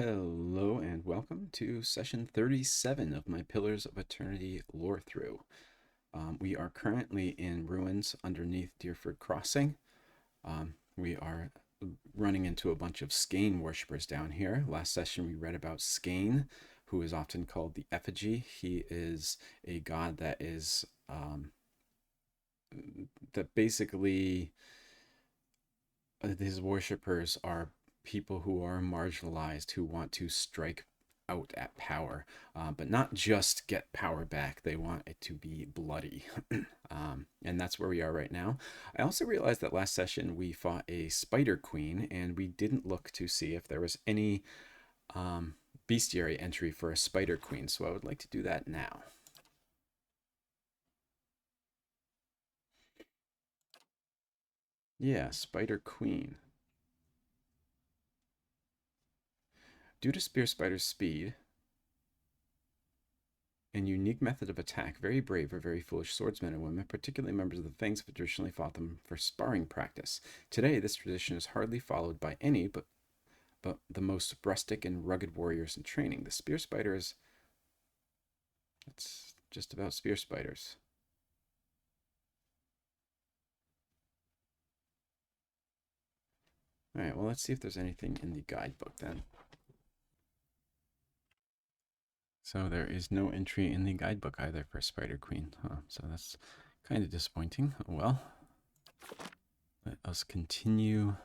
Hello and welcome to session 37 of my Pillars of Eternity Lorethrough. We are currently in ruins underneath Deerford Crossing. We are running into a bunch of Skaen worshippers down here. Last session we read about Skaen, who is often called the Effigy. He is a god that is that basically his worshippers are people who are marginalized, who want to strike out at power, but not just get power back. They want it to be bloody. And that's where we are right now. I also realized that last session we fought a spider queen, and we didn't look to see if there was any bestiary entry for a spider queen, so I would like to do that now. Yeah, spider queen. Due to spear spider's speed and unique method of attack, very brave or very foolish swordsmen and women, particularly members of the Fangs, have traditionally fought them for sparring practice. Today, this tradition is hardly followed by any but the most rustic and rugged warriors in training. The spear spiders. That's just about spear spiders. All right, well, let's see if there's anything in the guidebook then. So there is no entry in the guidebook either for Spider Queen, huh? So that's kind of disappointing. Well, let us continue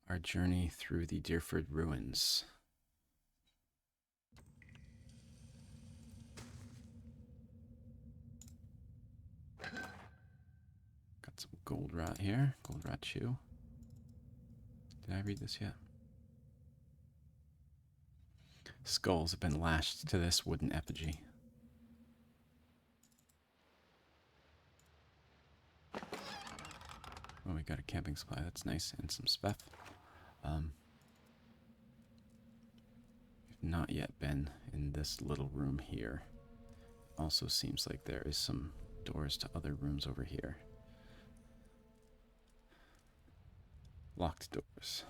our journey through the Deerford ruins. Got some gold rot here, gold rot chew. Did I read this yet? Skulls have been lashed to this wooden effigy. Oh, we got a camping supply. That's nice. And some stuff. We've not yet been in this little room here. Also seems like there is some doors to other rooms over here. Locked doors.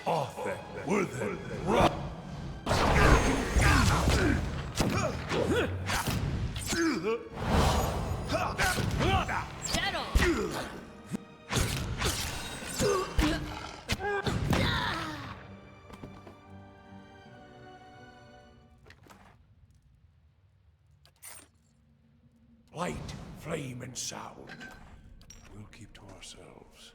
Arthur, Worthen, run! Light, flame, and sound. We'll keep to ourselves.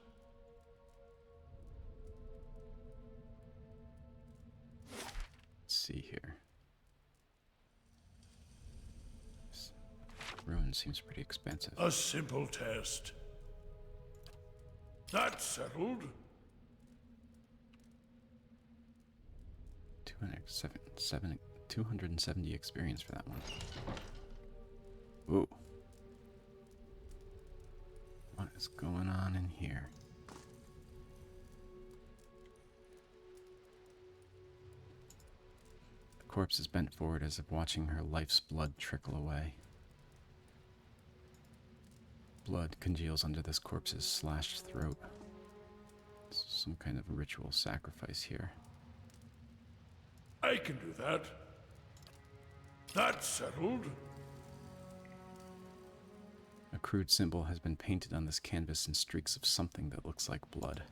Let's see here. This ruin seems pretty expensive. A simple test. That's settled. 270 experience for that one. Ooh. What is going on in here? The corpse is bent forward as if watching her life's blood trickle away. Blood congeals under this corpse's slashed throat. It's some kind of ritual sacrifice here. I can do that. That's settled. A crude symbol has been painted on this canvas in streaks of something that looks like blood.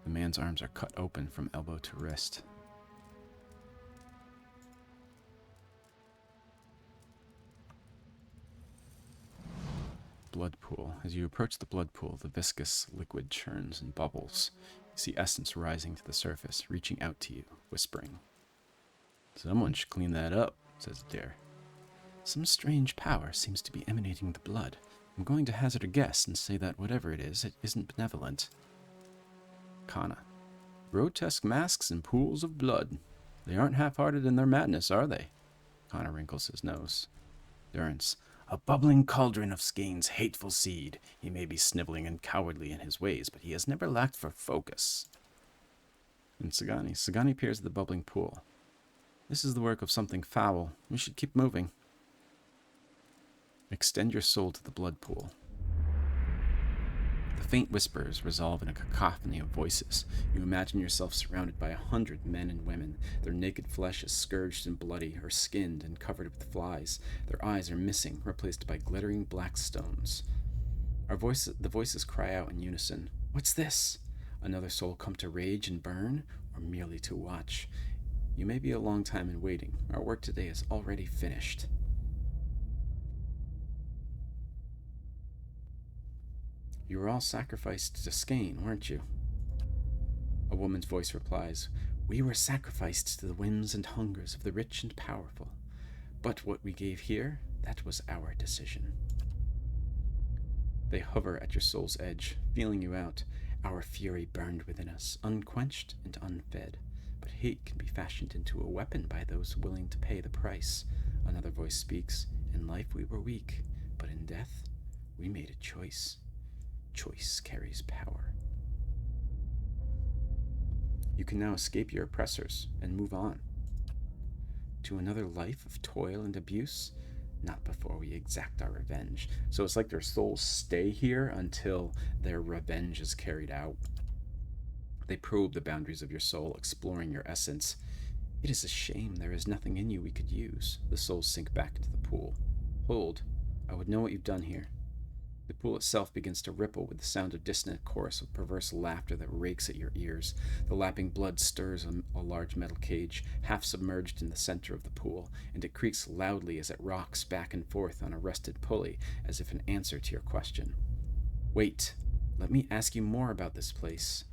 The man's arms are cut open from elbow to wrist. Blood pool. As you approach the blood pool, the viscous liquid churns and bubbles. You see essence rising to the surface, reaching out to you, whispering. "Someone should clean that up," says Adair. "Some strange power seems to be emanating the blood. I'm going to hazard a guess and say that whatever it isn't benevolent." Kana. "Grotesque masks and pools of blood. They aren't half-hearted in their madness, are they?" Kana wrinkles his nose. Durrance. "A bubbling cauldron of Skaen's hateful seed. He may be sniveling and cowardly in his ways, but he has never lacked for focus." And Sagani peers at the bubbling pool. "This is the work of something foul. We should keep moving." Extend your soul to the blood pool. The faint whispers resolve in a cacophony of voices. You imagine yourself surrounded by 100 men and women. Their naked flesh is scourged and bloody, or skinned and covered with flies. Their eyes are missing, replaced by glittering black stones. The voices cry out in unison. What's this? Another soul come to rage and burn, or merely to watch? You may be a long time in waiting. Our work today is already finished. You were all sacrificed to Skaen, weren't you? A woman's voice replies, We were sacrificed to the whims and hungers of the rich and powerful. But what we gave here, that was our decision. They hover at your soul's edge, feeling you out. Our fury burned within us, unquenched and unfed. But hate can be fashioned into a weapon by those willing to pay the price. Another voice speaks, In life we were weak, but in death we made a choice. Choice carries power. You can now escape your oppressors and move on to another life of toil and abuse, not before we exact our revenge. So it's like their souls stay here until their revenge is carried out. They probe the boundaries of your soul, exploring your essence. It is a shame there is nothing in you we could use. The souls sink back into the pool. Hold, I would know what you've done here. The pool itself begins to ripple with the sound of dissonant chorus of perverse laughter that rakes at your ears. The lapping blood stirs a large metal cage, half submerged in the center of the pool, and it creaks loudly as it rocks back and forth on a rusted pulley, as if in answer to your question. Wait, let me ask you more about this place.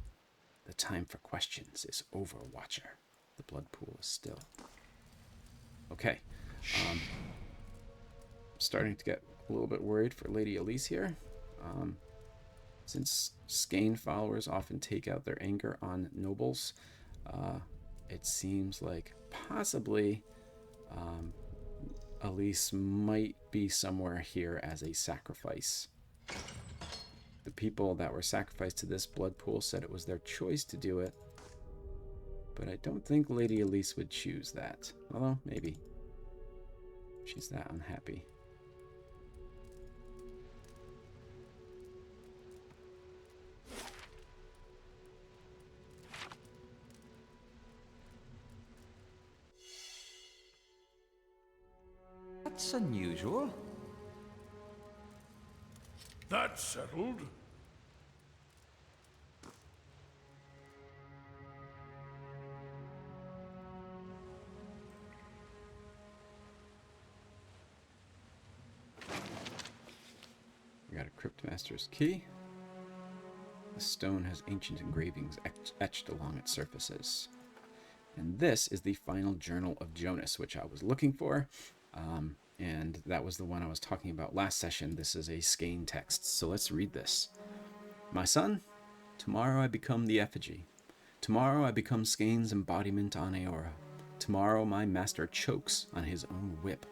The time for questions is over, Watcher. The blood pool is still. Okay. Starting to get a little bit worried for Lady Aelys here. Since Skaen followers often take out their anger on nobles, it seems like possibly Aelys might be somewhere here as a sacrifice. The people that were sacrificed to this blood pool said it was their choice to do it, but I don't think Lady Aelys would choose that. Although, maybe. She's that unhappy. That's unusual. That's settled. We got a Cryptmaster's key. The stone has ancient engravings etched along its surfaces. And this is the final journal of Jonas, which I was looking for. And that was the one I was talking about last session. This is a Skaen text, so let's read this. My son, tomorrow I become the effigy. Tomorrow I become Skaen's embodiment on Aeora. Tomorrow my master chokes on his own whip.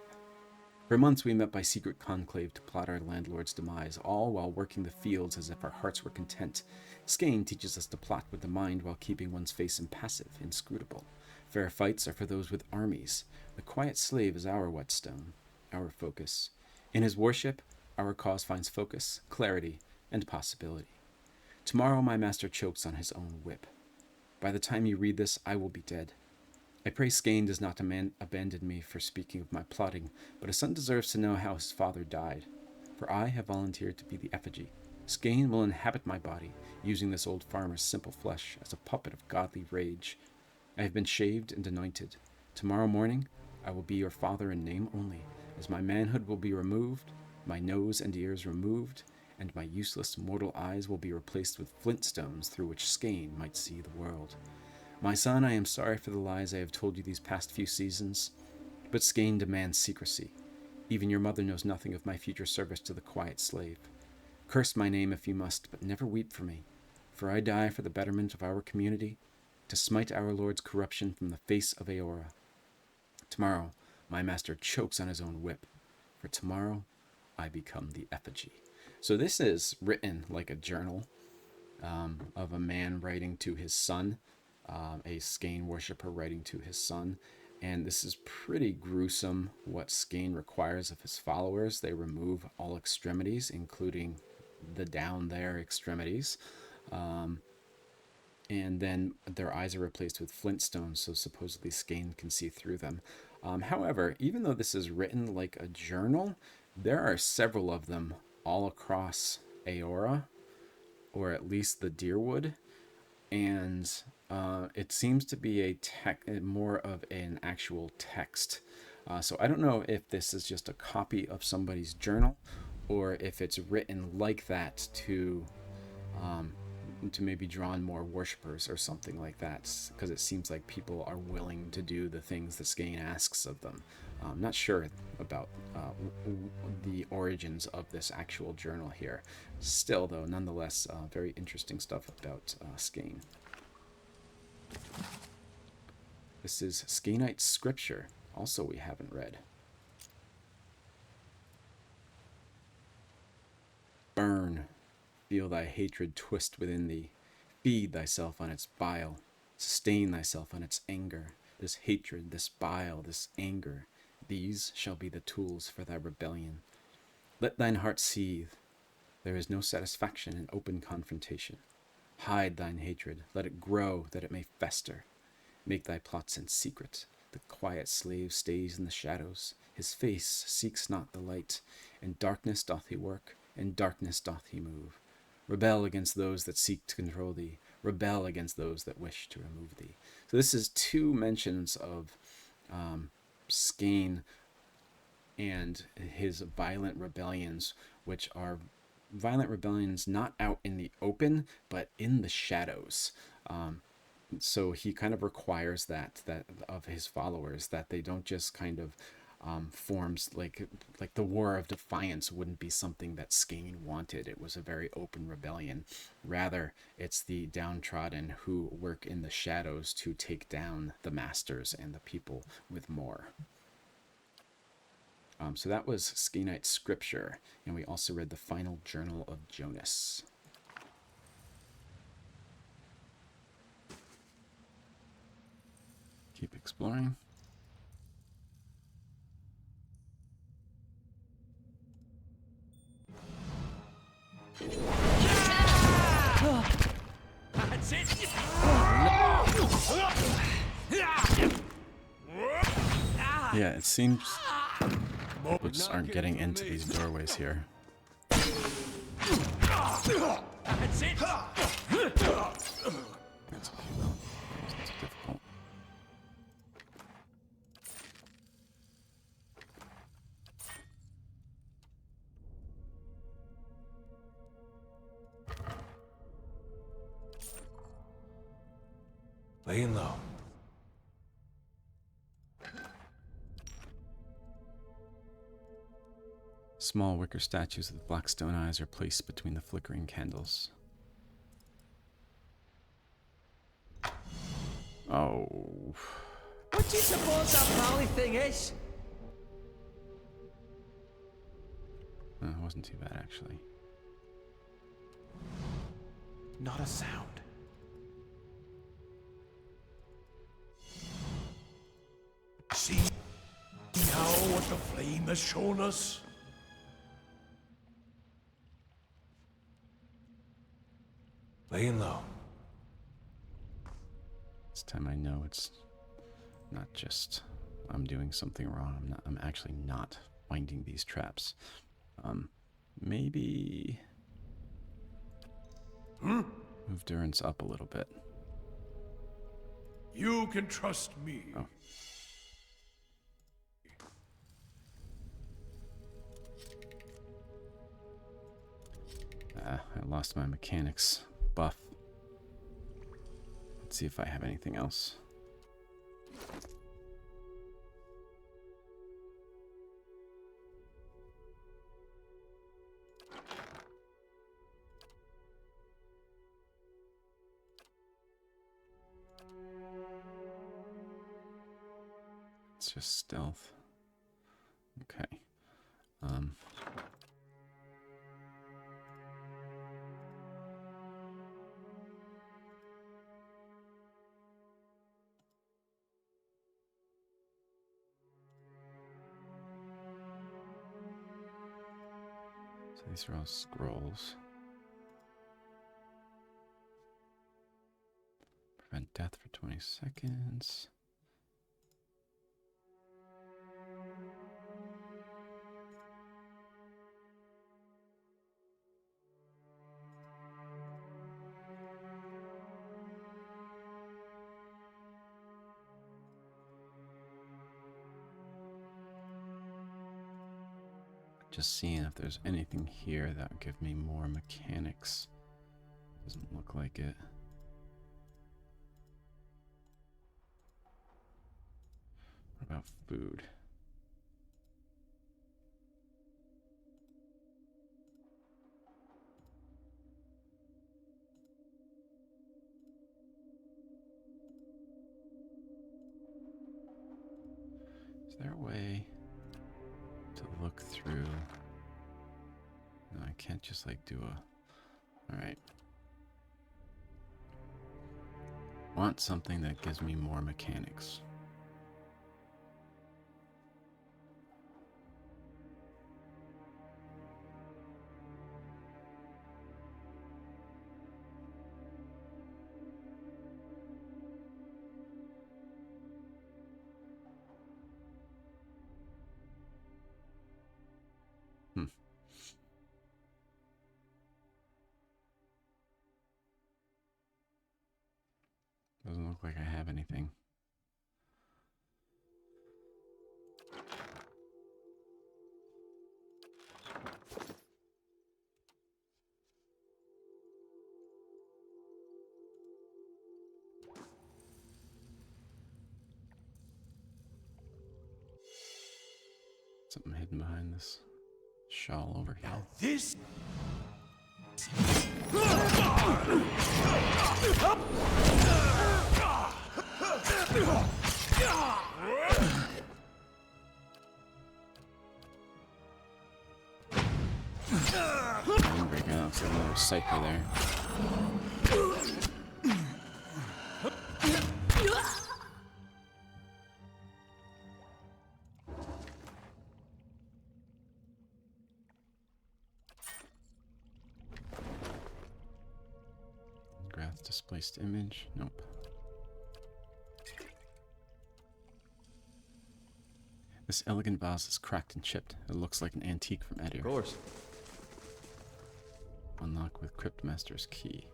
For months we met by secret conclave to plot our landlord's demise, all while working the fields as if our hearts were content. Skaen teaches us to plot with the mind while keeping one's face impassive, inscrutable. Fair fights are for those with armies. The quiet slave is our whetstone, our focus. In his worship, our cause finds focus, clarity, and possibility. Tomorrow my master chokes on his own whip. By the time you read this, I will be dead. I pray Skaen does not abandon me for speaking of my plotting, but a son deserves to know how his father died. For I have volunteered to be the effigy. Skaen will inhabit my body, using this old farmer's simple flesh as a puppet of godly rage. I have been shaved and anointed. Tomorrow morning, I will be your father in name only, as my manhood will be removed, my nose and ears removed, and my useless mortal eyes will be replaced with flintstones through which Skaen might see the world. My son, I am sorry for the lies I have told you these past few seasons, but Skaen demands secrecy. Even your mother knows nothing of my future service to the quiet slave. Curse my name if you must, but never weep for me, for I die for the betterment of our community, to smite our Lord's corruption from the face of Aeora. Tomorrow, my master chokes on his own whip, for tomorrow I become the effigy. So this is written like a journal of a man writing to his son, a Skaen worshipper writing to his son. And this is pretty gruesome what Skaen requires of his followers. They remove all extremities, including the down there extremities. And then their eyes are replaced with flintstones, so supposedly Skaen can see through them. However, even though this is written like a journal, there are several of them all across Aora, or at least the Deerwood, and it seems to be more of an actual text. So I don't know if this is just a copy of somebody's journal, or if it's written like that to maybe draw on more worshippers or something like that, because it seems like people are willing to do the things that Skaen asks of them. I'm not sure about the origins of this actual journal here. Still, though, nonetheless, very interesting stuff about Skaen. This is Skaenite scripture, also we haven't read. Burn. Feel thy hatred twist within thee. Feed thyself on its bile. Sustain thyself on its anger. This hatred, this bile, this anger, these shall be the tools for thy rebellion. Let thine heart seethe. There is no satisfaction in open confrontation. Hide thine hatred. Let it grow, that it may fester. Make thy plots in secret. The quiet slave stays in the shadows. His face seeks not the light. In darkness doth he work. In darkness doth he move. Rebel against those that seek to control thee. Rebel against those that wish to remove thee. So this is two mentions of Skaen and his violent rebellions, which are violent rebellions not out in the open, but in the shadows. So he kind of requires that of his followers, that they don't just kind of forms like the War of Defiance wouldn't be something that Skaen wanted. It was a very open rebellion. Rather, it's the downtrodden who work in the shadows to take down the masters and the people with more. So that was Skaenite scripture, and we also read the final journal of Jonas. Keep exploring. That's it! Yeah, it seems people just aren't getting into these doorways here. That's it! That's okay, though. It wasn't too difficult. Laying low. Small wicker statues with black stone eyes are placed between the flickering candles. Oh. What do you suppose that valley thing is? It wasn't too bad, actually. Not a sound. See now what the flame has shown us? Laying low. This time I know it's not just I'm doing something wrong. I'm actually not finding these traps. Maybe move Durance up a little bit. You can trust me. Oh. I lost my mechanics buff. Let's see if I have anything else. It's just stealth. Okay. So these are all scrolls. death for 20 seconds. Just seeing if there's anything here that would give me more mechanics. Doesn't look like it. What about food? Is there a way to look through? No, I can't just like do a... Alright. Want something that gives me more mechanics. Doesn't look like I have anything. Something hidden behind this shawl over here. Now this... I'm breaking out for another cypher there. Grath displaced image. Nope. This elegant vase is cracked and chipped. It looks like an antique from Edir. Of course. Unlock with Cryptmaster's key.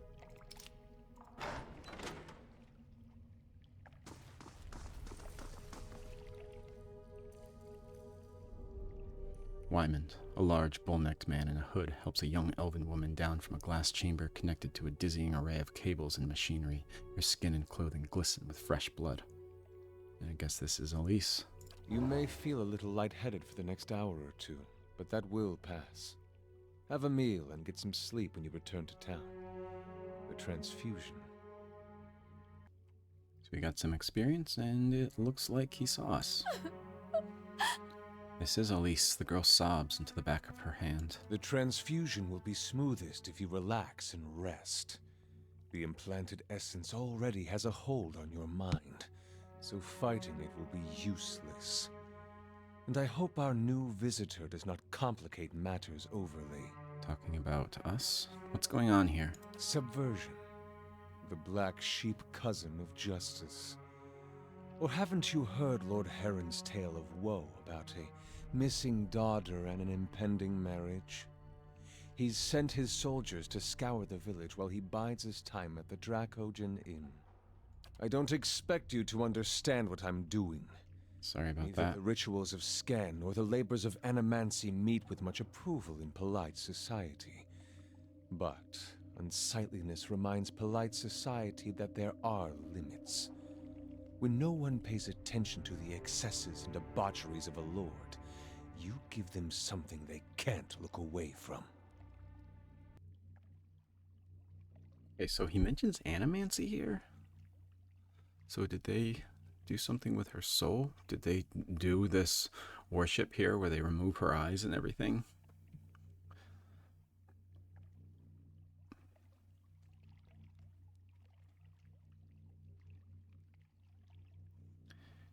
Wymond, a large, bull-necked man in a hood, helps a young elven woman down from a glass chamber connected to a dizzying array of cables and machinery. Her skin and clothing glisten with fresh blood. And I guess this is Aelys. You may feel a little lightheaded for the next hour or two, but that will pass. Have a meal and get some sleep when you return to town. The transfusion. So we got some experience, and it looks like he saw us. This is Aelys. The girl sobs into the back of her hand. The transfusion will be smoothest if you relax and rest. The implanted essence already has a hold on your mind, so fighting it will be useless. And I hope our new visitor does not complicate matters overly. Talking about us? What's going on here? Subversion. The black sheep cousin of justice. Or haven't you heard Lord Heron's tale of woe about a missing daughter and an impending marriage? He's sent his soldiers to scour the village while he bides his time at the Dracogen Inn. I don't expect you to understand what I'm doing. Sorry about Neither that. the rituals of Skaen nor the labors of animancy meet with much approval in polite society. But unsightliness reminds polite society that there are limits. When no one pays attention to the excesses and debaucheries of a lord, you give them something they can't look away from. Okay, so he mentions animancy here? So did they do something with her soul? Did they do this worship here where they remove her eyes and everything?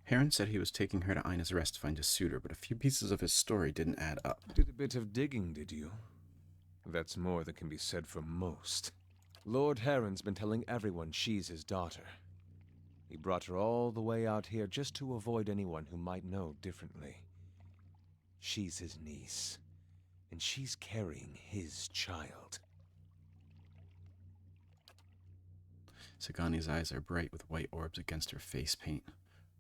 Heron said he was taking her to Ina's Rest to find a suitor, but a few pieces of his story didn't add up. Did a bit of digging, did you? That's more than can be said for most. Lord Heron's been telling everyone she's his daughter. He brought her all the way out here just to avoid anyone who might know differently. She's his niece, and she's carrying his child. Sagani's eyes are bright with white orbs against her face paint.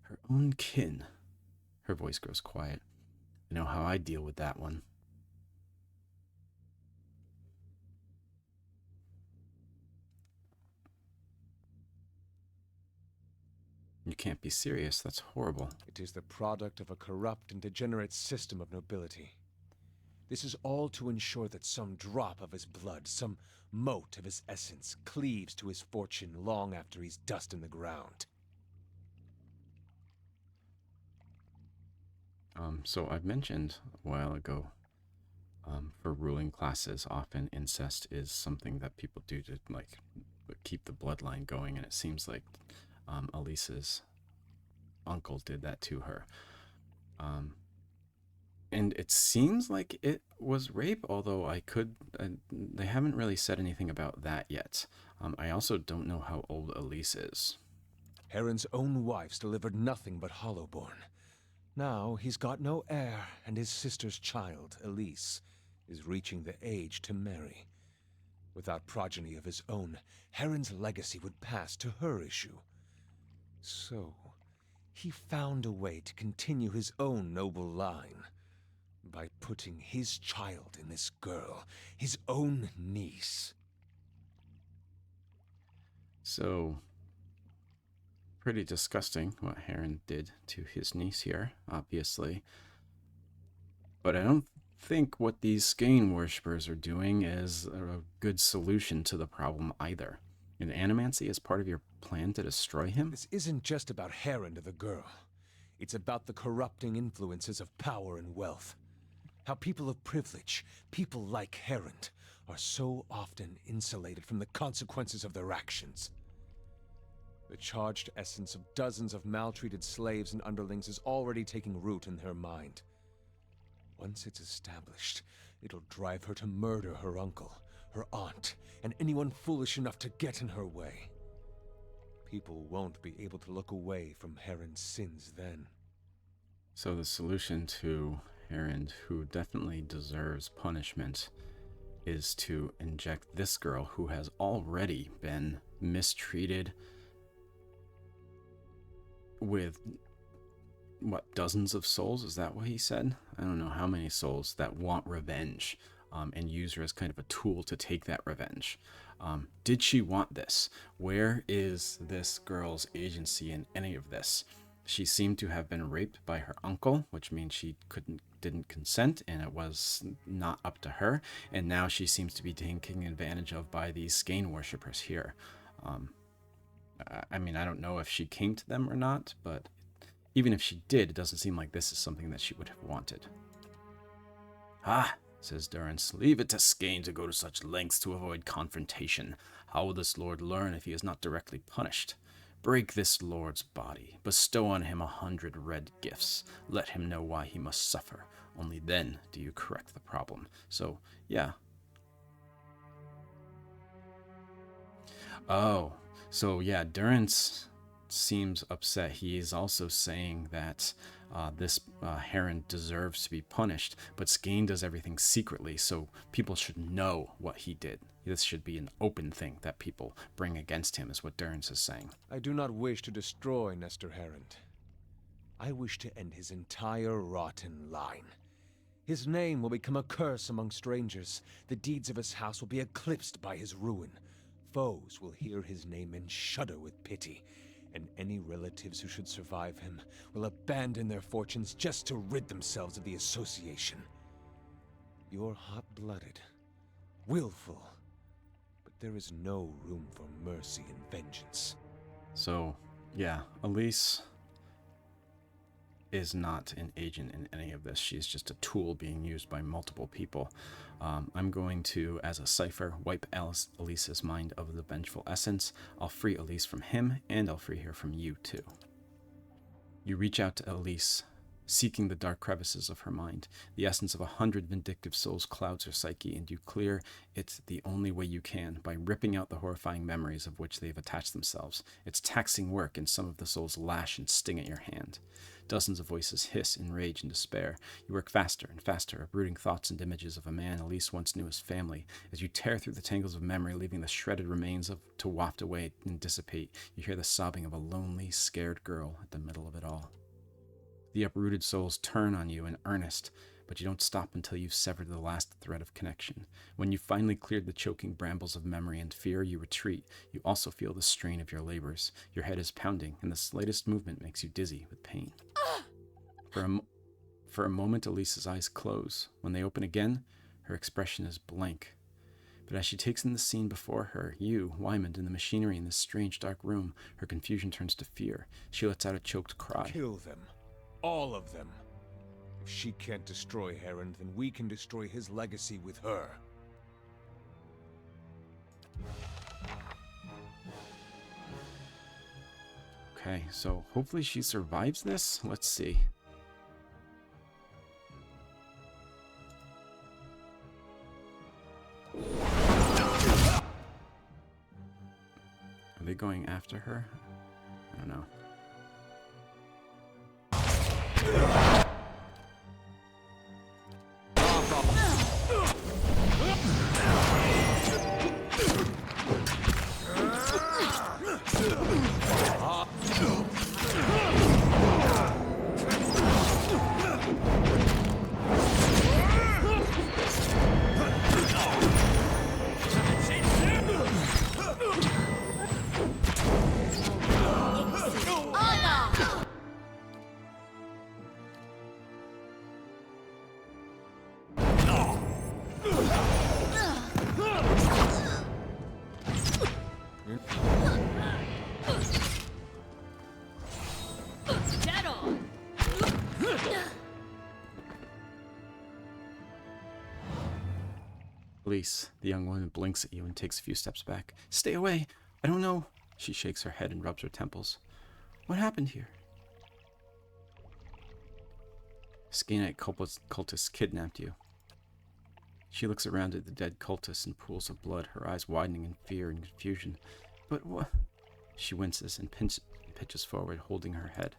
Her own kin. Her voice grows quiet. I know how I deal with that one. You can't be serious. That's horrible. It is the product of a corrupt and degenerate system of nobility. This is all to ensure that some drop of his blood, some mote of his essence, cleaves to his fortune long after he's dust in the ground. So I've mentioned a while ago, for ruling classes, often incest is something that people do to, like, keep the bloodline going, and it seems like Aelys's uncle did that to her. And it seems like it was rape, although they haven't really said anything about that yet. I also don't know how old Aelys is. Heron's own wife's delivered nothing but hollowborn. Now he's got no heir, and his sister's child, Aelys, is reaching the age to marry. Without progeny of his own, Heron's legacy would pass to her issue. So, he found a way to continue his own noble line by putting his child in this girl, his own niece. So, pretty disgusting what Heron did to his niece here, obviously. But I don't think what these Skaen worshippers are doing is a good solution to the problem either. And animancy is part of your plan to destroy him? This isn't just about Heron to the girl. It's about the corrupting influences of power and wealth. How people of privilege, people like Heron, are so often insulated from the consequences of their actions. The charged essence of dozens of maltreated slaves and underlings is already taking root in her mind. Once it's established, it'll drive her to murder her uncle, her aunt, and anyone foolish enough to get in her way. People won't be able to look away from Heron's sins then. So the solution to Heron, who definitely deserves punishment, is to inject this girl who has already been mistreated with, what, dozens of souls? Is that what he said? I don't know how many souls that want revenge, and use her as kind of a tool to take that revenge. Did she want this? Where is this girl's agency in any of this? She seemed to have been raped by her uncle, which means she didn't consent, and it was not up to her. And now she seems to be taken advantage of by these Skaen worshippers here. I mean, I don't know if she came to them or not, but even if she did, it doesn't seem like this is something that she would have wanted. Ah, says Durrance, leave it to Skaen to go to such lengths to avoid confrontation. How will this lord learn if he is not directly punished? Break this lord's body, bestow on him 100 red gifts, let him know why he must suffer. Only then do you correct the problem. So, yeah. Oh, so yeah, Durrance seems upset. He is also saying that this Heron deserves to be punished, but Skaen does everything secretly, so people should know what he did. This should be an open thing that people bring against him, is what Durrance is saying. I do not wish to destroy Nestor Heron. I wish to end his entire rotten line. His name will become a curse among strangers. The deeds of his house will be eclipsed by his ruin. Foes will hear his name and shudder with pity. And any relatives who should survive him will abandon their fortunes just to rid themselves of the association. You're hot-blooded, willful, but there is no room for mercy and vengeance. So, yeah, Aelys is not an agent in any of this. She's just a tool being used by multiple people. I'm going to, as a cipher, wipe Aelys's mind of the vengeful essence. I'll free Aelys from him, and I'll free her from you too. You reach out to Aelys seeking the dark crevices of her mind. The essence of 100 vindictive souls clouds her psyche, and you clear it the only way you can, by ripping out the horrifying memories of which they have attached themselves. It's taxing work, and some of the souls lash and sting at your hand. Dozens of voices hiss in rage and despair. You work faster and faster, uprooting thoughts and images of a man Aelys once knew as family. As you tear through the tangles of memory, leaving the shredded remains to waft away and dissipate, you hear the sobbing of a lonely, scared girl at the middle of it all. The uprooted souls turn on you in earnest, but you don't stop until you've severed the last thread of connection. When you've finally cleared the choking brambles of memory and fear, you retreat. You also feel the strain of your labors. Your head is pounding, and the slightest movement makes you dizzy with pain. For a moment, Elise's eyes close. When they open again, her expression is blank. But as she takes in the scene before her, you, Wymond, and the machinery in this strange dark room, her confusion turns to fear. She lets out a choked cry. Kill them. All of them. If she can't destroy Heron, then we can destroy his legacy with her. Okay, so hopefully she survives this. Let's see. Are they going after her? I don't know. Aelys, the young woman blinks at you and takes a few steps back. Stay away! I don't know. She shakes her head and rubs her temples. What happened here? Skaenite cultists kidnapped you. She looks around at the dead cultists and pools of blood, her eyes widening in fear and confusion. But what? She winces and pitches forward, holding her head.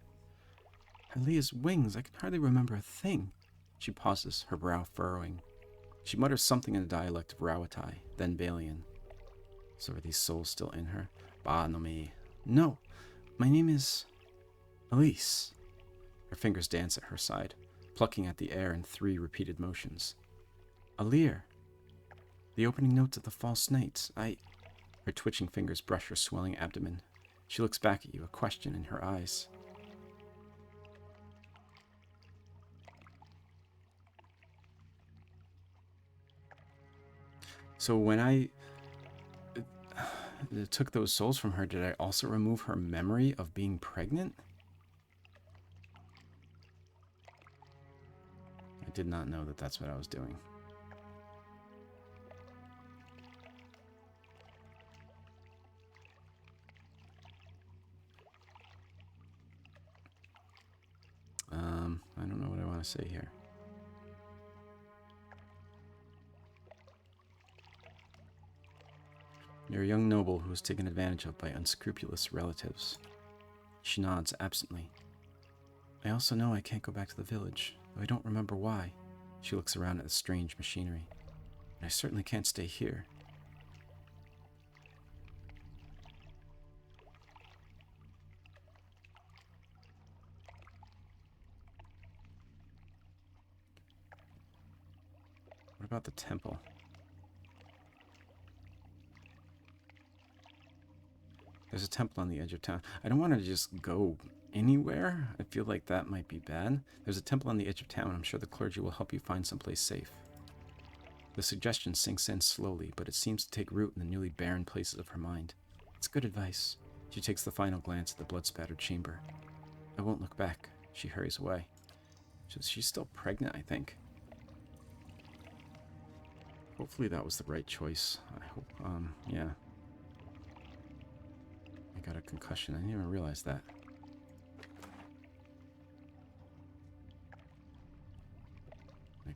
Hylia's wings, I can hardly remember a thing. She pauses, her brow furrowing. She mutters something in a dialect of Rauatai, then Balian. So are these souls still in her? Ba no me. No, my name is Aelys. Her fingers dance at her side, plucking at the air in 3 repeated motions. Alir. The opening notes of the false knights. Her twitching fingers brush her swelling abdomen. She looks back at you, a question in her eyes. So when I took those souls from her, did I also remove her memory of being pregnant? I did not know that that's what I was doing. I don't know what I want to say here. You're a young noble who was taken advantage of by unscrupulous relatives. She nods absently. I also know I can't go back to the village, though I don't remember why. She looks around at the strange machinery. And I certainly can't stay here. What about the temple? There's a temple on the edge of town. I don't want to just go anywhere. I feel like that might be bad. There's a temple on the edge of town. I'm sure the clergy will help you find someplace safe. The suggestion sinks in slowly, but it seems to take root in the newly barren places of her mind. It's good advice. She takes the final glance at the blood-spattered chamber. I won't look back. She hurries away. She's still pregnant, I think. Hopefully that was the right choice. I hope, yeah. I got a concussion. I didn't even realize that.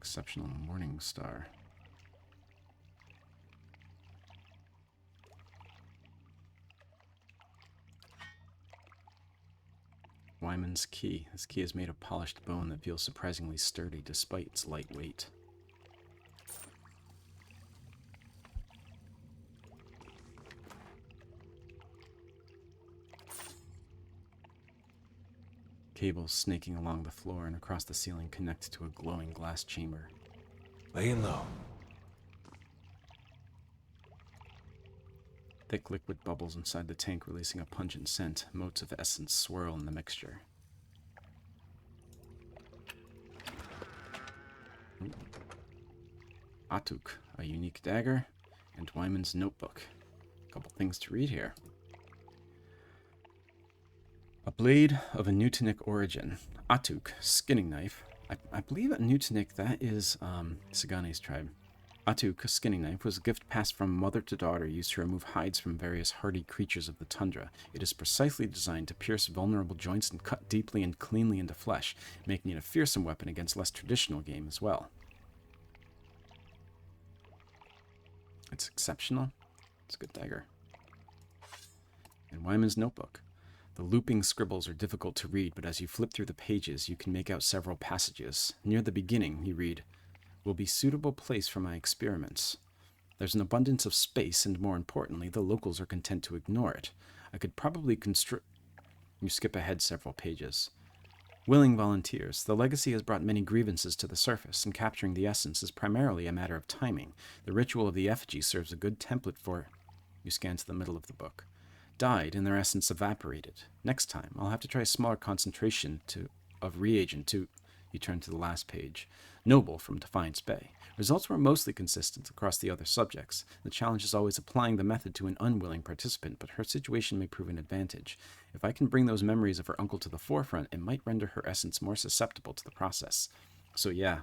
Exceptional Morning Star. Wyman's Key. This key is made of polished bone that feels surprisingly sturdy despite its light weight. Cables snaking along the floor and across the ceiling connect to a glowing glass chamber. Laying low. Thick liquid bubbles inside the tank releasing a pungent scent. Motes of essence swirl in the mixture. Ooh. Atuk, a unique dagger, and Wyman's notebook. A couple things to read here. A blade of a Newtonic origin. Atuk, skinning knife. I believe a Newtonic, that is Sagane's tribe. Atuk, a skinning knife, was a gift passed from mother to daughter used to remove hides from various hardy creatures of the tundra. It is precisely designed to pierce vulnerable joints and cut deeply and cleanly into flesh, making it a fearsome weapon against less traditional game as well. It's exceptional. It's a good dagger. And Wyman's notebook. The looping scribbles are difficult to read, but as you flip through the pages, you can make out several passages. Near the beginning, you read, "Will be suitable place for my experiments. There's an abundance of space, and more importantly, the locals are content to ignore it. I could probably You skip ahead several pages. Willing volunteers. The legacy has brought many grievances to the surface, and capturing the essence is primarily a matter of timing. The ritual of the effigy serves a good template for..." You scan to the middle of the book. "Died and their essence evaporated. Next time, I'll have to try a smaller concentration of reagent to..." You turn to the last page. "Noble from Defiance Bay. Results were mostly consistent across the other subjects. The challenge is always applying the method to an unwilling participant, but her situation may prove an advantage. If I can bring those memories of her uncle to the forefront, it might render her essence more susceptible to the process." So yeah,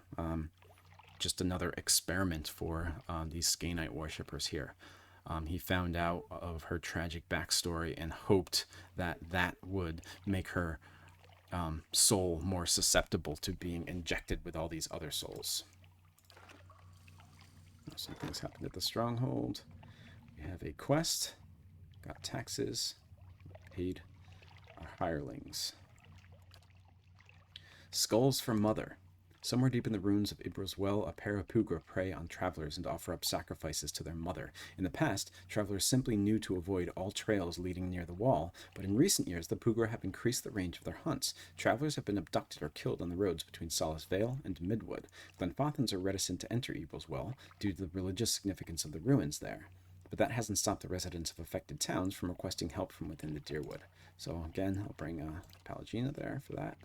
just another experiment for these Skaenite worshippers here. He found out of her tragic backstory and hoped that that would make her soul more susceptible to being injected with all these other souls. Some things happened at the stronghold. We have a quest. Got taxes. Paid our hirelings. Skulls for Mother. Somewhere deep in the ruins of Ibra's Well, a pair of Pugra prey on travelers and offer up sacrifices to their mother. In the past, travelers simply knew to avoid all trails leading near the wall, but in recent years, the Pugra have increased the range of their hunts. Travelers have been abducted or killed on the roads between Solace Vale and Midwood. Glenfathans are reticent to enter Ibra's Well due to the religious significance of the ruins there. But that hasn't stopped the residents of affected towns from requesting help from within the Deerwood. So again, I'll bring Palagina there for that.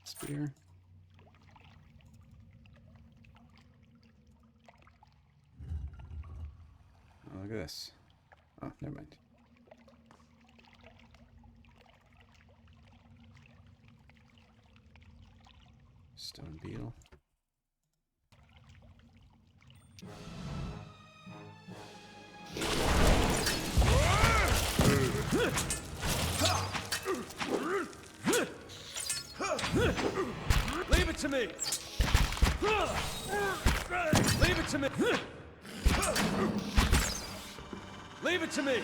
Spear. Oh, look at this. Oh, never mind. Stone beetle. Leave it to me! Leave it to me! Leave it to me!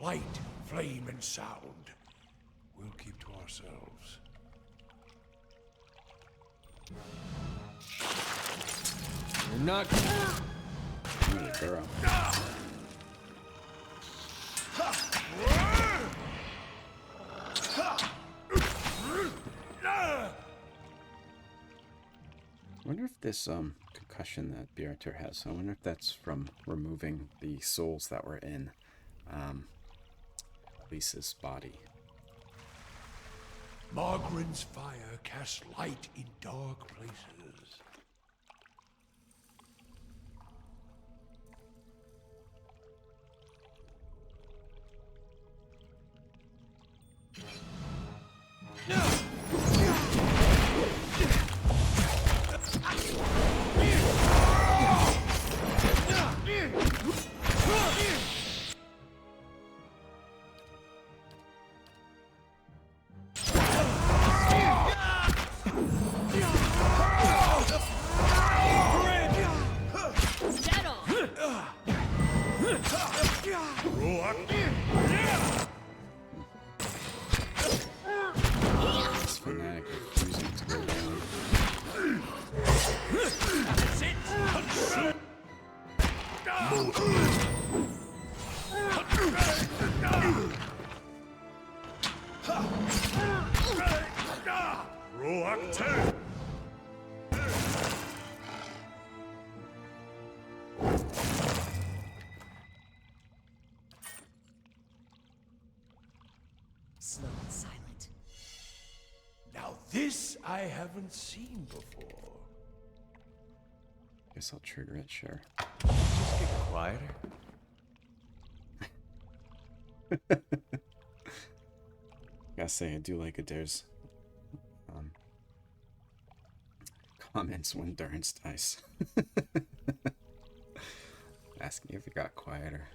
Light, flame, and sound. We'll keep to ourselves. You're not... Burrow. I wonder if this concussion that Bjartur has, I wonder if that's from removing the souls that were in Lisa's body. Margaren's fire casts light in dark places. Nocturne! Slow and silent. Now this I haven't seen before. Guess I'll trigger it, sure. Just get quieter. Gotta say, I do like Adair's comments when Durance dies. Asking if it got quieter.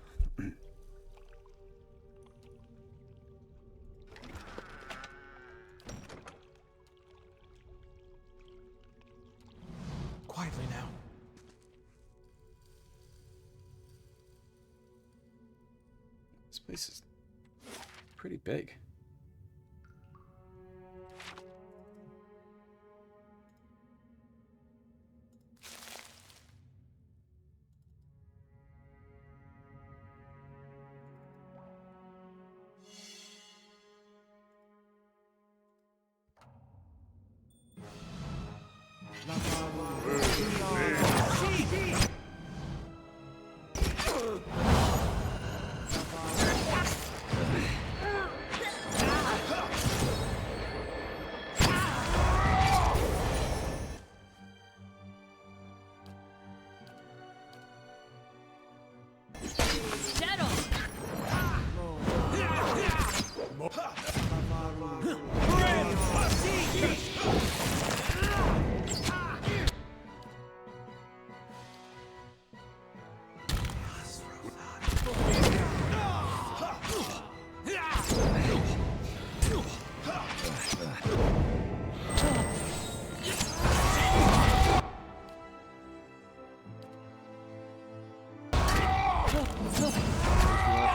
Quietly now. This place is pretty big.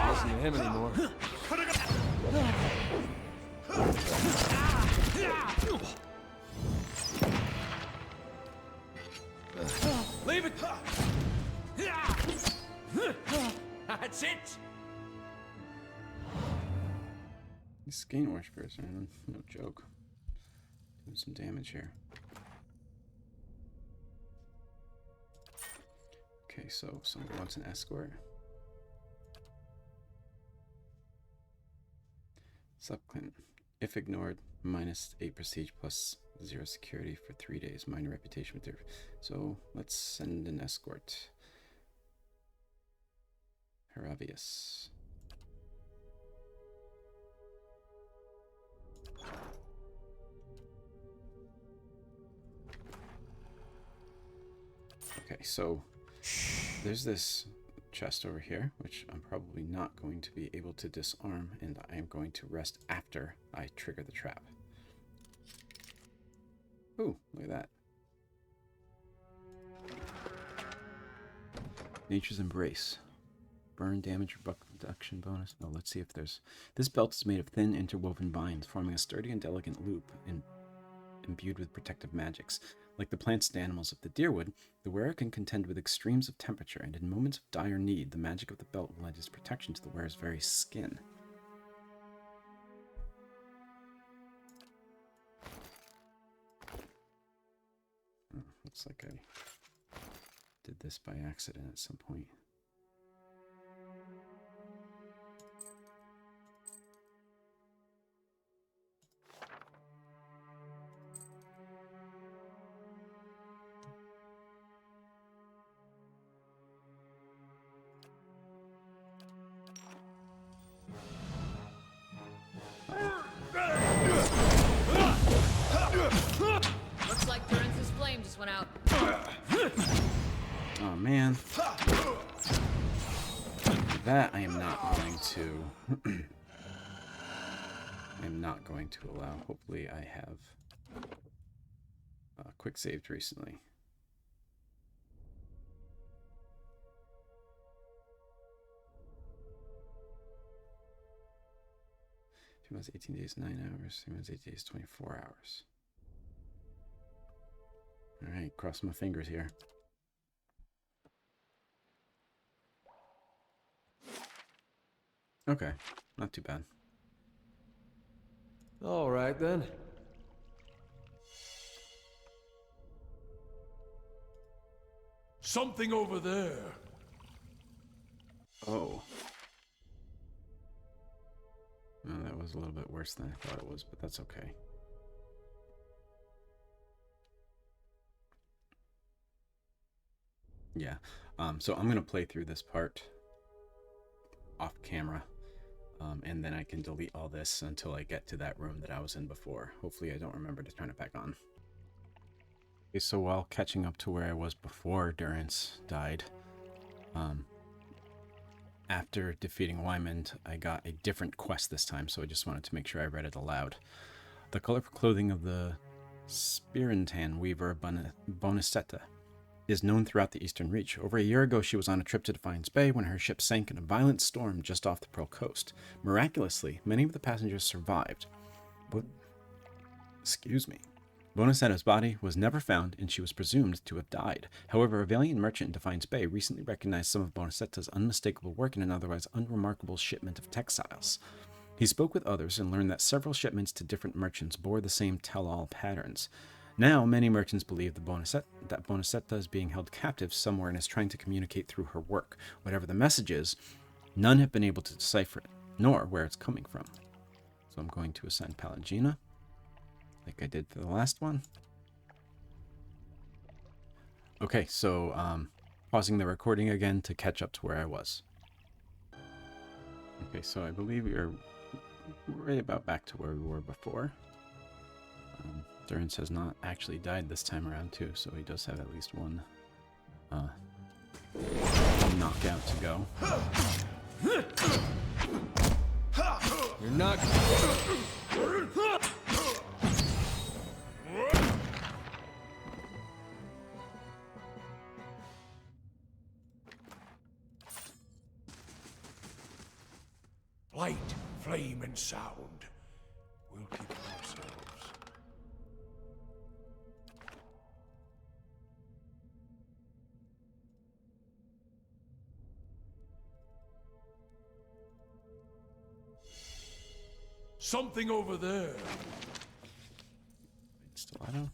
Listen to him anymore. Leave it! That's it! These Skaen worshippers are no joke. Doing some damage here. Okay, so somebody wants an escort. Supplicant. If ignored, -8 prestige plus 0 security for 3 days. Minor reputation with their... So let's send an escort. Heravius. Okay, so there's this chest over here, which I'm probably not going to be able to disarm, and I am going to rest after I trigger the trap. Ooh, look at that. Nature's Embrace. Burn damage or buck reduction bonus. No, let's see if there's... This belt is made of thin interwoven binds, forming a sturdy and delicate loop imbued with protective magics. Like the plants and animals of the Deerwood, the wearer can contend with extremes of temperature, and in moments of dire need, the magic of the belt will lend its protection to the wearer's very skin. Oh, looks like I did this by accident at some point. Looks like Durance's flame just went out. Oh man. That I am not going to... I am not going to allow. Hopefully I have quick saved recently. Two months, 18 days, 9 hours. 3 months, 8 days, 24 hours. Alright, cross my fingers here. Okay, not too bad. All right then. Something over there. Oh. Well, that was a little bit worse than I thought it was, but that's okay. Yeah. So I'm going to play through this part off camera, and then I can delete all this until I get to that room that I was in before. Hopefully I don't remember to turn it back on. Okay, so while catching up to where I was before Durance died, after defeating Wymond, I got a different quest this time, so I just wanted to make sure I read it aloud. The colorful clothing of the Spirintan weaver Bonicetta is known throughout the Eastern Reach. Over a year ago, she was on a trip to Defiance Bay when her ship sank in a violent storm just off the Pearl Coast. Miraculously, many of the passengers survived. But, excuse me. Bonicetta's body was never found, and she was presumed to have died. However, a valiant merchant in Defiance Bay recently recognized some of Bonicetta's unmistakable work in an otherwise unremarkable shipment of textiles. He spoke with others and learned that several shipments to different merchants bore the same tell-all patterns. Now, many merchants believe that Bonicetta is being held captive somewhere and is trying to communicate through her work. Whatever the message is, none have been able to decipher it, nor where it's coming from. So I'm going to ascend Palangina, like I did for the last one. Okay, so pausing the recording again to catch up to where I was. Okay, so I believe we are right about back to where we were before. Durance has not actually died this time around too, so he does have at least one knockout to go. You're not... Light, flame, and sound. We'll keep to ourselves. Something over there. Stellato.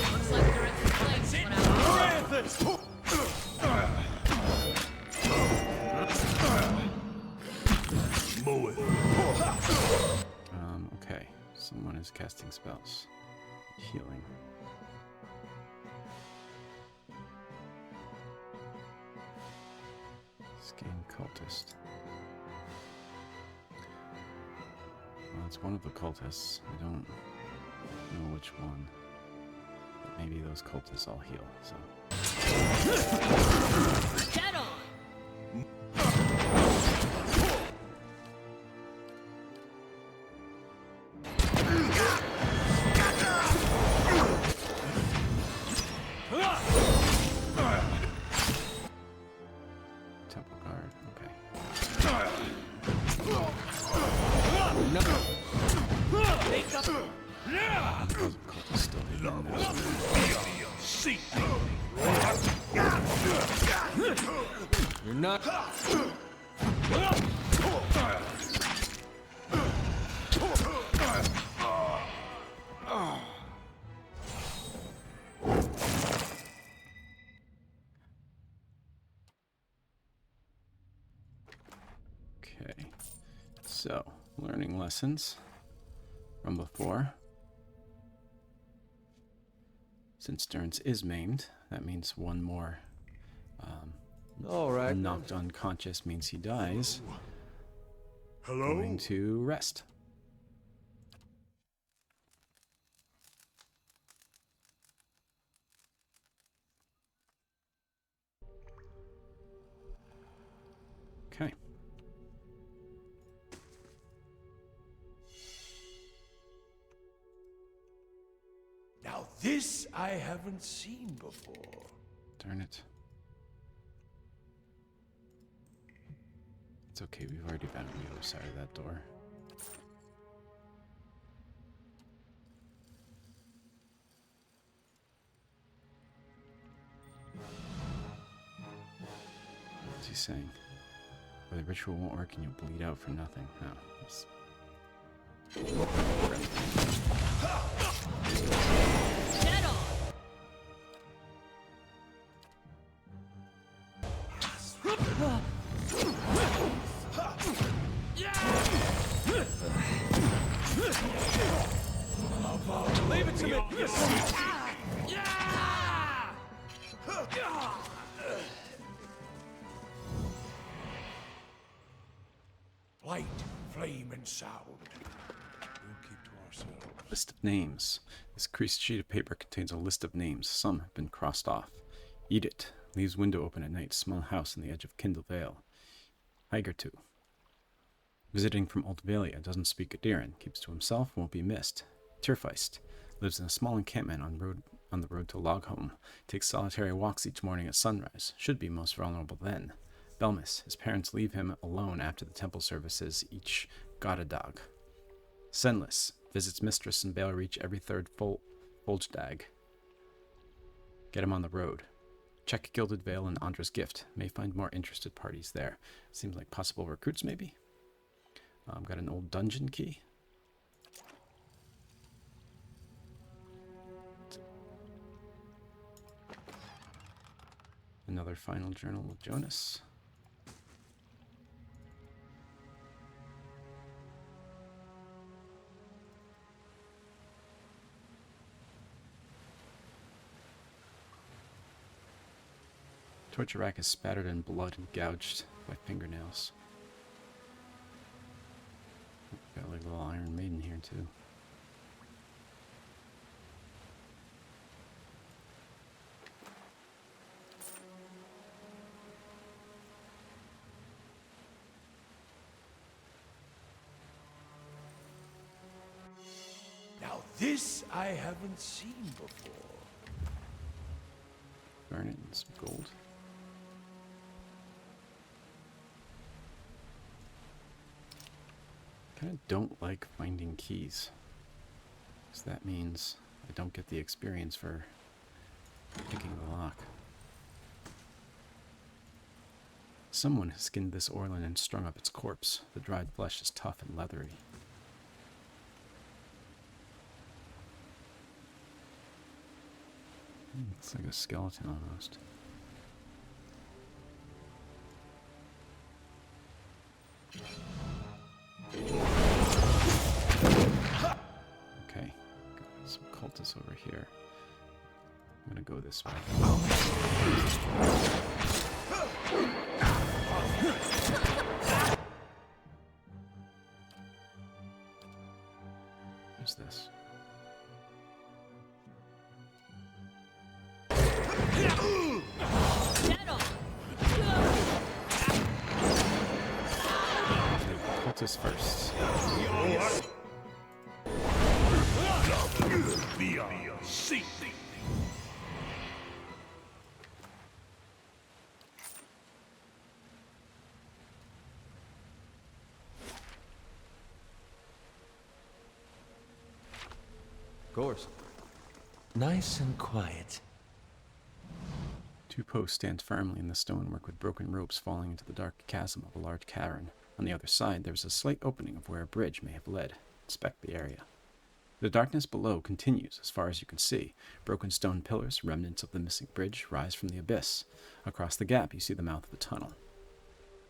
Looks like Dorance's flame just went out. Okay. Someone is casting spells. Healing. Skaen Cultist. Well, it's one of the cultists. I don't know which one. But maybe those cultists all heal, so. Dead on! Temple guard, okay. Cultists still hidden in there. You're not... Okay, so learning lessons from before. Since Durance is maimed, that means one more All right. knocked unconscious means he dies. Hello? Going to rest. Okay. Now this I haven't seen before. Darn it. It's okay, we've already been on the other side of that door. saying? Or the ritual won't work and you'll bleed out for nothing. Oh, that's... Dead on. Leave it to me. Light, flame, and sound. We'll keep to ourselves. List of names. This creased sheet of paper contains a list of names. Some have been crossed off. Eat it. Leaves window open at night. Small house on the edge of Kindle Vale. Higertu. Visiting from Old Valia. Doesn't speak Adiran. Keeps to himself. Won't be missed. Tirfeist. Lives in a small encampment on the road to Logholm. Takes solitary walks each morning at sunrise. Should be most vulnerable then. Belmis. His parents leave him alone after the temple services each Godadag. Senless. Visits mistress in Bale Reach every third Folgedag. Get him on the road. Check Gilded Vale and Andra's Gift. May find more interested parties there. Seems like possible recruits, maybe? Got an old dungeon key. Another final journal with Jonas. Torture rack is spattered in blood and gouged by fingernails. Got like a little Iron Maiden here too. Now this I haven't seen before. Garnet and some gold. Kind of don't like finding keys, because that means I don't get the experience for picking the lock. Someone has skinned this Orlin and strung up its corpse. The dried flesh is tough and leathery. It's like a skeleton almost. Okay, got some cultists over here. I'm gonna go this way. What's this? Dead on. Cultists first. Course. Nice and quiet. Two posts stand firmly in the stonework with broken ropes falling into the dark chasm of a large cavern. On the other side, there is a slight opening of where a bridge may have led. Inspect the area. The darkness below continues as far as you can see. Broken stone pillars, remnants of the missing bridge, rise from the abyss. Across the gap, you see the mouth of a tunnel.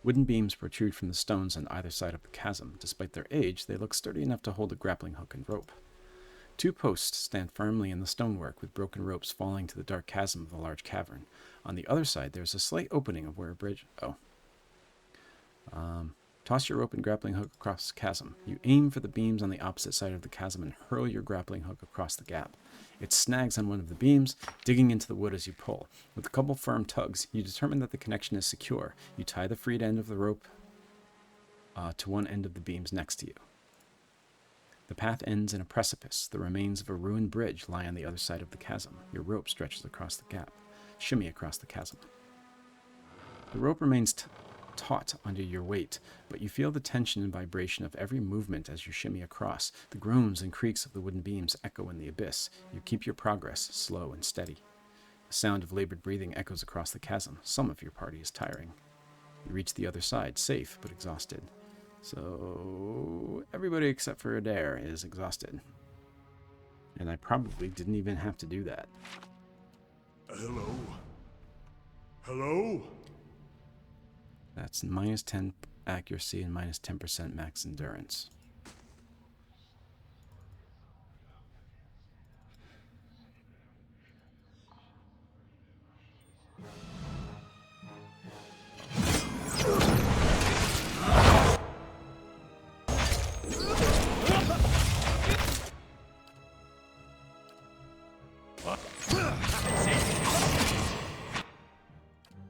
Wooden beams protrude from the stones on either side of the chasm. Despite their age, they look sturdy enough to hold a grappling hook and rope. Two posts stand firmly in the stonework with broken ropes falling to the dark chasm of the large cavern. On the other side, there is a slight opening of where a bridge... Toss your rope and grappling hook across the chasm. You aim for the beams on the opposite side of the chasm and hurl your grappling hook across the gap. It snags on one of the beams, digging into the wood as you pull. With a couple firm tugs, you determine that the connection is secure. You tie the freed end of the rope to one end of the beams next to you. The path ends in a precipice. The remains of a ruined bridge lie on the other side of the chasm. Your rope stretches across the gap. Shimmy across the chasm. The rope remains taut under your weight, but you feel the tension and vibration of every movement as you shimmy across. The groans and creaks of the wooden beams echo in the abyss. You keep your progress slow and steady. The sound of labored breathing echoes across the chasm. Some of your party is tiring. You reach the other side, safe but exhausted. So everybody except for Adair is exhausted. And I probably didn't even have to do that. Hello? Hello? That's minus 10 accuracy and minus 10% max endurance.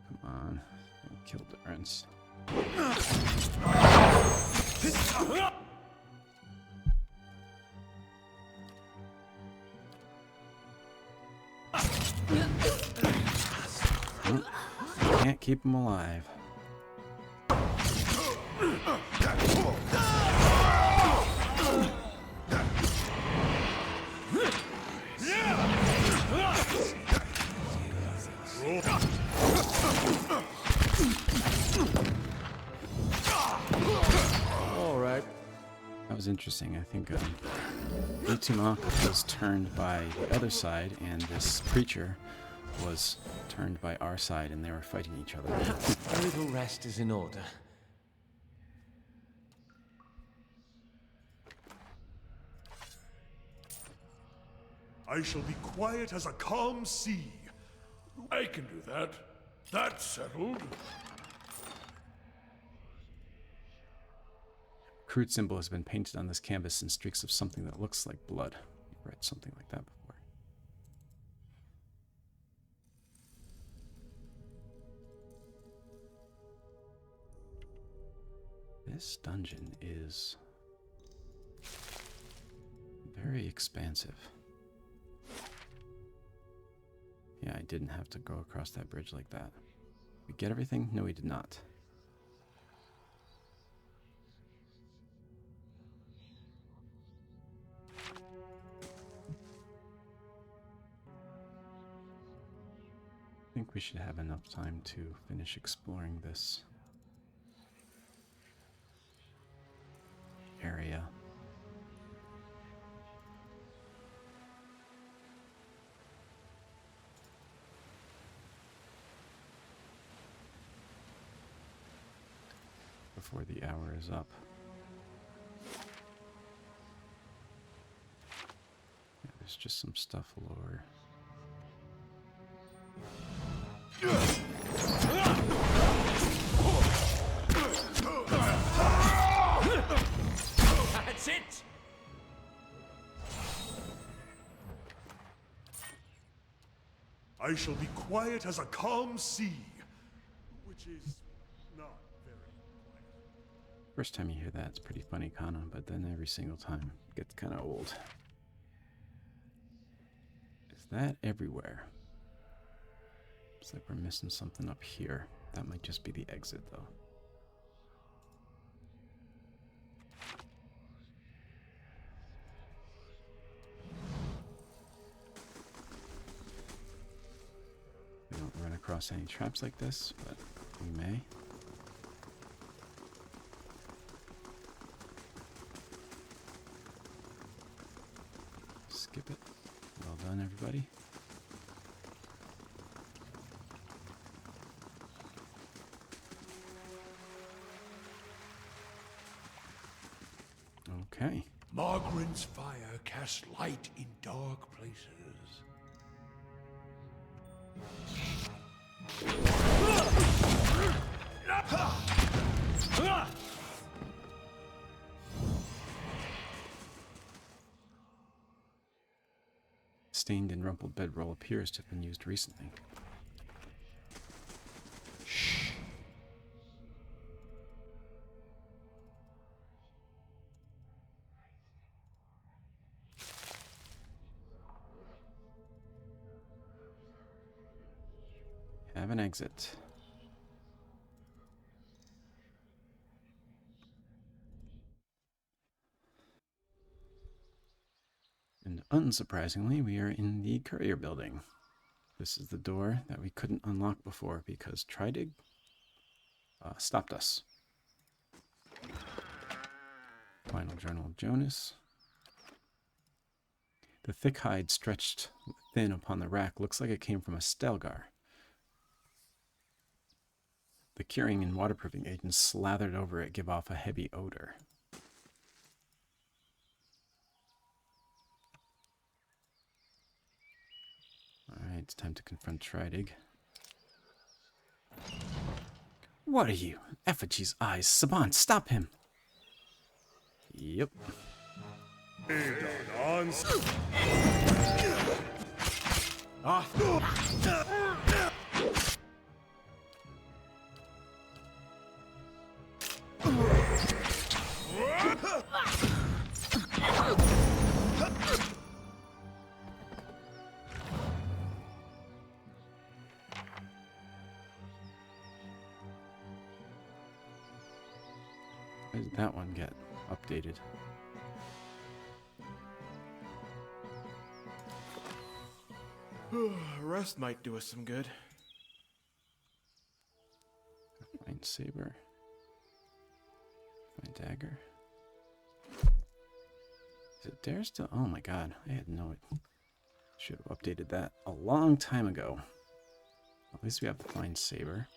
Come on, kill Durance. Can't keep him alive. All right. That was interesting. I think Utumak was turned by the other side, and this creature was turned by our side, and they were fighting each other. A little rest is in order. I shall be quiet as a calm sea. I can do that. That's settled. Crude symbol has been painted on this canvas in streaks of something that looks like blood. You've read something like that before. This dungeon is very expansive. Yeah, I didn't have to go across that bridge like that. We get everything? No, we did not. I think we should have enough time to finish exploring this area. Before the hour is up. Yeah, there's just some stuff lower. That's it! I shall be quiet as a calm sea, which is not very quiet. First time you hear that, it's pretty funny, Kana, but then every single time it gets kind of old. Is that everywhere? Looks like we're missing something up here. That might just be the exit, though. We don't run across any traps like this, but we may. Skip it. Well done, everybody. Okay. Margaren's fire casts light in dark places. Stained and rumpled bedroll appears to have been used recently. Shh. Have an exit. And unsurprisingly, we are in the courier building. This is the door that we couldn't unlock before because Tridig stopped us. Final Journal of Jonas. The thick hide stretched thin upon the rack looks like it came from a Stelgar. The curing and waterproofing agents slathered over it give off a heavy odor. Alright, it's time to confront Tridig. What are you? Effigy's eyes. Saban, stop him! Yep. Why did that one get updated? Rest might do us some good. Fine saber. Fine dagger. Is it dare still? Oh my god, I had no idea. Should have updated that a long time ago. At least we have the fine saber.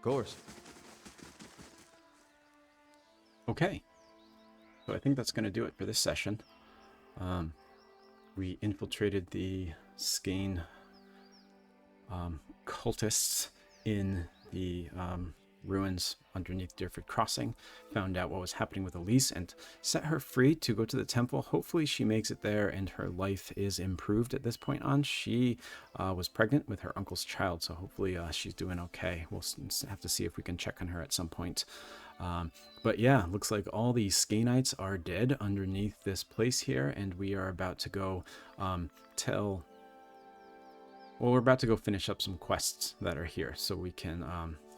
Course. Okay. So I think that's going to do it for this session. We infiltrated the Skaen cultists in the ruins underneath Deerford Crossing, found out what was happening with Aelys, and set her free to go to the temple. Hopefully she makes it there and her life is improved at this point on. She was pregnant with her uncle's child, so hopefully she's doing okay. We'll have to see if we can check on her at some point. But yeah, looks like all the Skaenites are dead underneath this place here, and we are about to go we're about to go finish up some quests that are here, so we can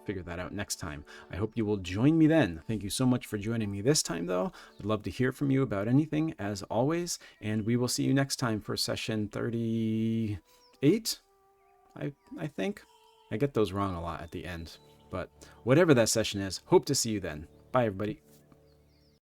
figure that out next time. I hope you will join me then. Thank you so much for joining me this time, though. I'd love to hear from you about anything, as always, and we will see you next time for session 38, I think. I get those wrong a lot at the end, but whatever that session is, hope to see you then. Bye, everybody.